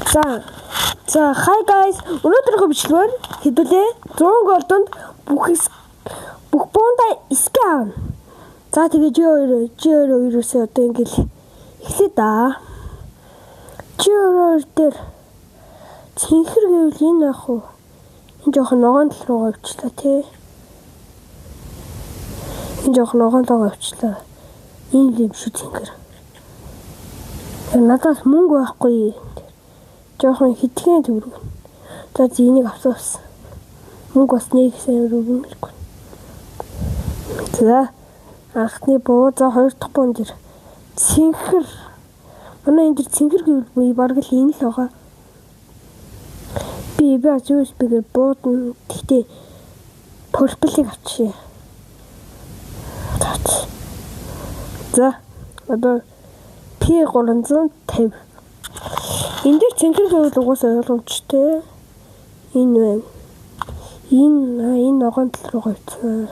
За hi guys. Өнөөдрийнхөө бичлэгээр хэдүүлээ 100 голдонд бүх бонда иска аавна. За тэгээ G2-өөсөө одоо ингээл эхлэе да. G2 дээр цэнхэр гэвэл энэ ах уу? Энэ жоохон ногоон тал руугаа авчлаа тий. Энэ жоохон ногоон талгаа авчлаа. Энэ юм шүү цэнхэр. Надаас мөнгө байхгүй. Жоохон хитгэн төгрөг. За энийг авсаас. Мөнгө бас нэг сайн өргөн хэлгүй. За анхны буу за хоёр дахь буун дээр цэнхэр. Манай энэ дээр цэнхэр гэвэл бараг л энэ л байгаа. Би USB-гээр буудна. Гэхдээ пурплыг авчия. За одоо P350. Энэ дээр цэнхэр гэвэл угаасаа ойлгомжтой. Энэ байна. Энэ ногоон тал руу гавцсан.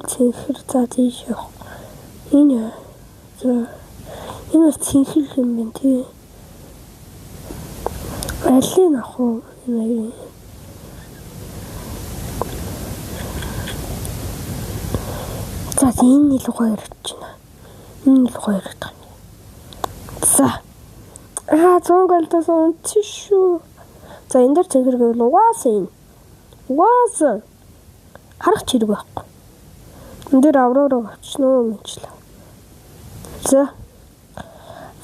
Цэнхэр за тийш явах. Энэ за энэ цэнхэр юм байна тий. Алин ах уу энэ. За энэ л гоё ирж байна. Энэ л гоё ирж байна. За 100 голдоос унтчихшүү. За энэ дээр цэнхэр гэвэл угаасаа харах чирэг байхгүй. Энэ дээр авроо очно мэнчлээ. За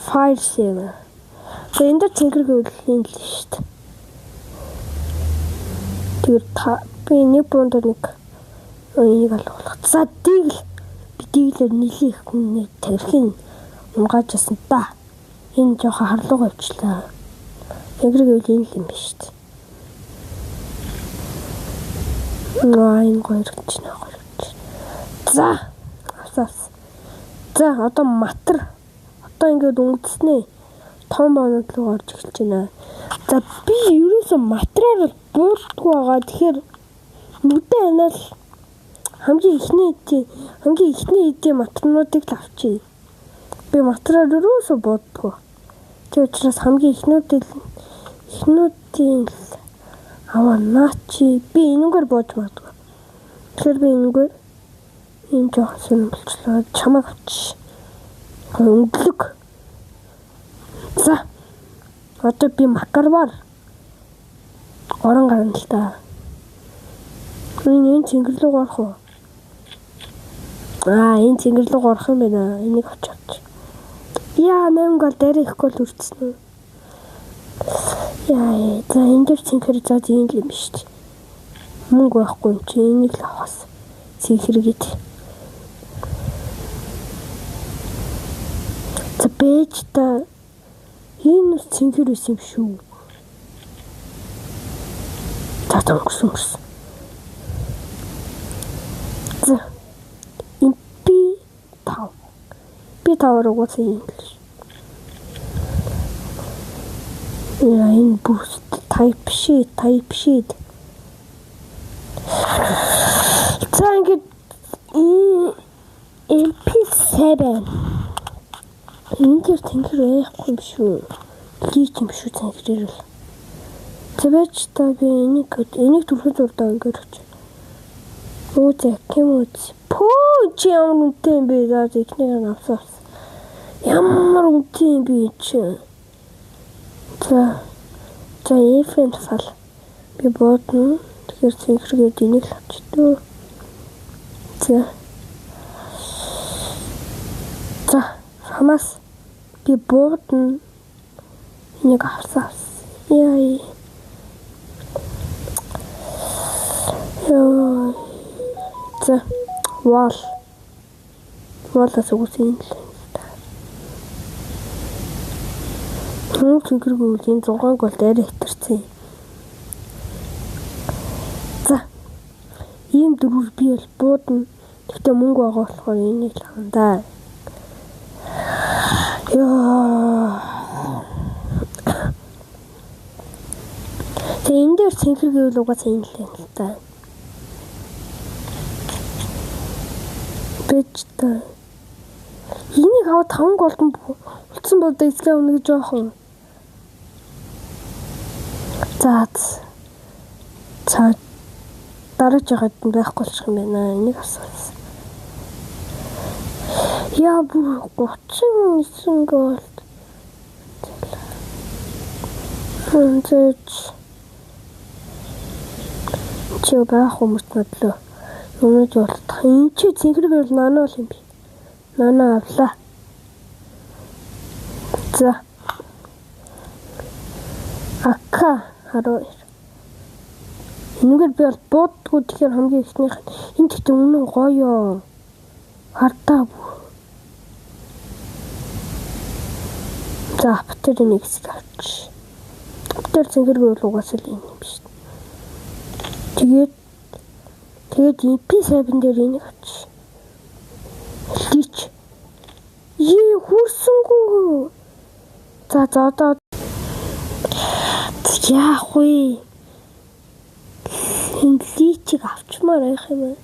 file save. За энэ дээр цэнхэр гэвэл энэ л шүү дээ. Тэр би нэг буунд нэг энийг алгуулах. За дийлэр нийлэх хүн тархин унгаажсэн та. Энэ жоохон харлууга авчлаа. Цэнхэр гэвэл энэ юм биш шүү дээ. Энэ гоё гэж наа. За авсаас. За одоо матар. Одоо ингээд өнгөцснээ. Том бонод руу орж эхэлж байна. За би ерөөсөө матраар буурдгүй байгаа. Тэгэхээр нүдэн анаа л хамгийн ихний эдийн материалуудыг л авчий. Би материал ерөөсөө бууддгүй. Тэг учраас хамгийн ихнүүдийн л аваанаач. Би энэгээр бууж магадгүй. Тэгэхээр би энэгээр энэ жоох сонирхолчлоо чамаг авч. Өнгөлөг. За. Одоо би макарвар орон гарна л та. Энэ цэнхэр рүү орох уу? Энэ цэнхэр рүү орох юм байна. Энийг авчаач. Яа, 8 гол дээр их гол үрдсэн үү? Яа, за энэ дээр цэнхэр за ийм л юм биш үү? Мөнгө байхгүй юм чи энийг л авахс. Цэнхэр гээд. За бэж та энэ цэнхэр байсан юм шүү. За өнгөрсөн. За энэ B5 угаасаа юм л. Энэ boost type sheet. За ингээд MP7 энэ тэр цэнхэр байхгүй юм шүү. Лийч юм шүү цэнхэрэр л. Тэвэж та би энийг түрхэн зурдаа ингээд өгч. Үгүй кэмүүц. Чи ямар үнэтэй юм бэ? За ихнийг авсаас. Ямар үнэтэй юм бэ чи? За эфэн фал. Би бодно. Тэгэхээр цэнхэргээд энийг л авчдөө. За хамаас би бодно. Энийг авсаас. Яа. За Валаас үгүй юм л. Цэнхэр гэвэл энэ 6 гол дээр хэтэрсэн. За ийм дөрвөр би бол буудна. Гэхдээ мөнгө байгаа болохоор энийг л хандаа. Тэ энэ дээр цэнхэр гэвэл угаасаа энэ л юм л та. Бэж та. Энийг аваад 5 голдон үлдсэн болоо эзлээ өмнө гэж жоохон. За дараач ягаад байхгүй болчих юм байна. Энийг асуусан. Яа бүр 39 голд. Чи байх хүмүүс надлаа. Өнөөж болтох. Энд чи цэнхэр байвал нанаа бол юм би. Нанаа авлаа. За. Ака 12. Энэгээр би бол буудгүй тэгэхээр хамгийн ихнийх энэ тэгтээ үнэн гоё. Хартаа. За битэр нэг хэсэг авч. Битэр цэнхэр байвал угаасаа л юм биш. Тэгээд EP сайбан дээр энийг авч. Лич. Хурсангүй. За одоо яах вэ? Энэ личиг авчмаар байх юм аа.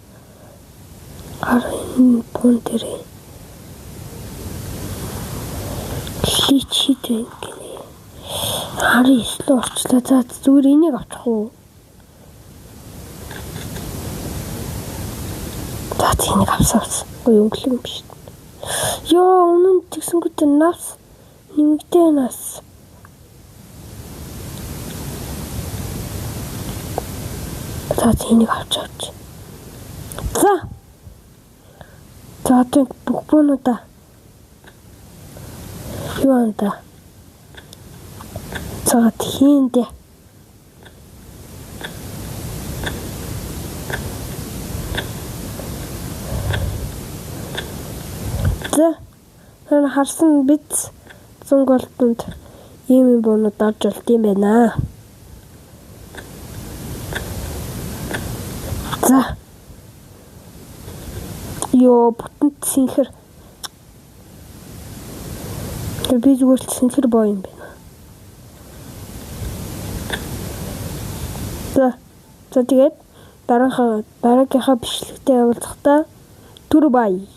Арын бон дээр. Личид гэнэ. Хари илүү орчлаа. За зүгээр энийг авчих уу? За энийг авсаас. Гоё өнгөлөг юм биш. Ёо, үнэн тэгсэнгүүт нас нэмэгдээ нас. За энийг авч. За тэг бүх бонуудаа. Юу анда? За тиймдээ. Харсан бид 100 голдонд ийм бонууд авч болт юм байна. За. Ёо, бүтэн цэнхэр. Би зүгээр цэнхэр боо юм байна. За тэгээд дараагийнхаа бичлэгтээ явуулахдаа түр бай.